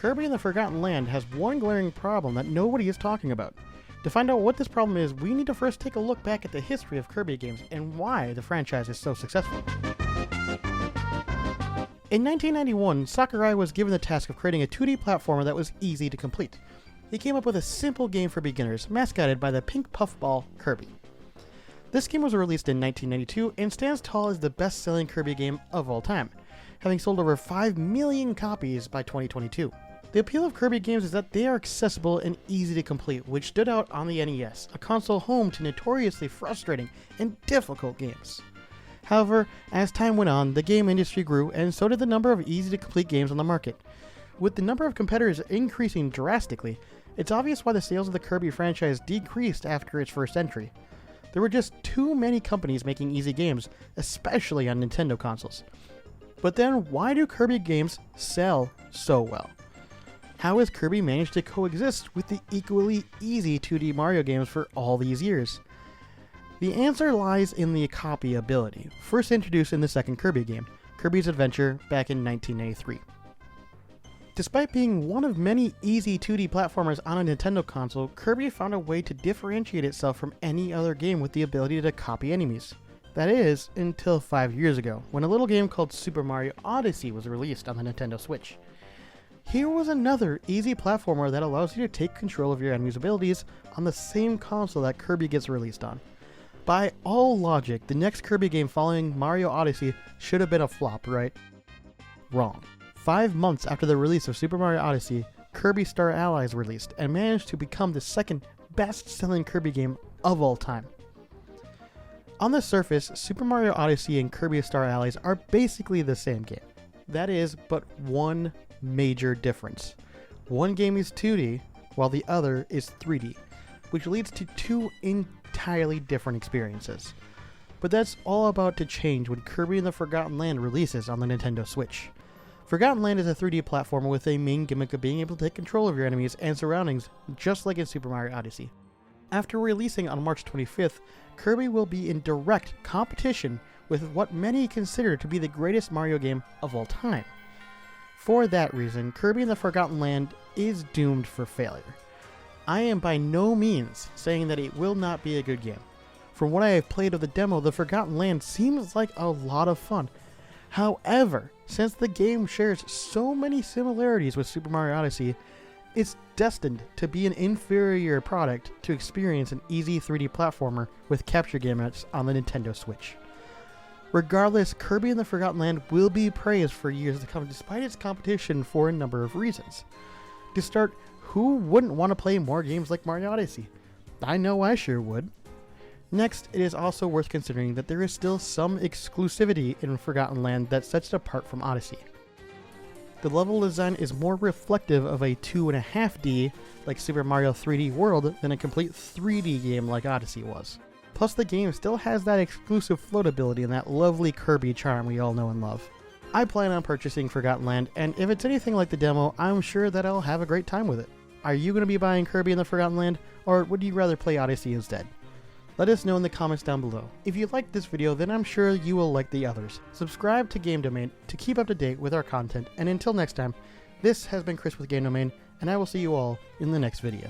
Kirby and the Forgotten Land has one glaring problem that nobody is talking about. To find out what this problem is, we need to first take a look back at the history of Kirby games and why the franchise is so successful. In 1991, Sakurai was given the task of creating a 2D platformer that was easy to complete. He came up with a simple game for beginners, mascoted by the pink puffball Kirby. This game was released in 1992 and stands tall as the best-selling Kirby game of all time, having sold over 5 million copies by 2022. The appeal of Kirby games is that they are accessible and easy to complete, which stood out on the NES, a console home to notoriously frustrating and difficult games. However, as time went on, the game industry grew, and so did the number of easy-to-complete games on the market. With the number of competitors increasing drastically, it's obvious why the sales of the Kirby franchise decreased after its first entry. There were just too many companies making easy games, especially on Nintendo consoles. But then, why do Kirby games sell so well? How has Kirby managed to coexist with the equally easy 2D Mario games for all these years? The answer lies in the copy ability, first introduced in the second Kirby game, Kirby's Adventure, back in 1993. Despite being one of many easy 2D platformers on a Nintendo console, Kirby found a way to differentiate itself from any other game with the ability to copy enemies. That is, until 5 years ago, when a little game called Super Mario Odyssey was released on the Nintendo Switch. Here was another easy platformer that allows you to take control of your enemy's abilities on the same console that Kirby gets released on. By all logic, the next Kirby game following Mario Odyssey should have been a flop, right? Wrong. 5 months after the release of Super Mario Odyssey, Kirby Star Allies released and managed to become the second best-selling Kirby game of all time. On the surface, Super Mario Odyssey and Kirby Star Allies are basically the same game. That is, but one major difference. One game is 2D, while the other is 3D, which leads to two entirely different experiences. But that's all about to change when Kirby and the Forgotten Land releases on the Nintendo Switch. Forgotten Land is a 3D platformer with a main gimmick of being able to take control of your enemies and surroundings, just like in Super Mario Odyssey. After releasing on March 25th, Kirby will be in direct competition with what many consider to be the greatest Mario game of all time. For that reason, Kirby and the Forgotten Land is doomed for failure. I am by no means saying that it will not be a good game. From what I have played of the demo, the Forgotten Land seems like a lot of fun. However, since the game shares so many similarities with Super Mario Odyssey, it's destined to be an inferior product to experience an easy 3D platformer with capture gimmicks on the Nintendo Switch. Regardless, Kirby and the Forgotten Land will be praised for years to come despite its competition for a number of reasons. To start, who wouldn't want to play more games like Mario Odyssey? I know I sure would. Next, it is also worth considering that there is still some exclusivity in Forgotten Land that sets it apart from Odyssey. The level design is more reflective of a 2.5D like Super Mario 3D World than a complete 3D game like Odyssey was. Plus the game still has that exclusive floatability and that lovely Kirby charm we all know and love. I plan on purchasing Forgotten Land, and if it's anything like the demo, I'm sure that I'll have a great time with it. Are you going to be buying Kirby and the Forgotten Land, or would you rather play Odyssey instead? Let us know in the comments down below. If you liked this video, then I'm sure you will like the others. Subscribe to Game Domain to keep up to date with our content, and until next time, this has been Chris with Game Domain, and I will see you all in the next video.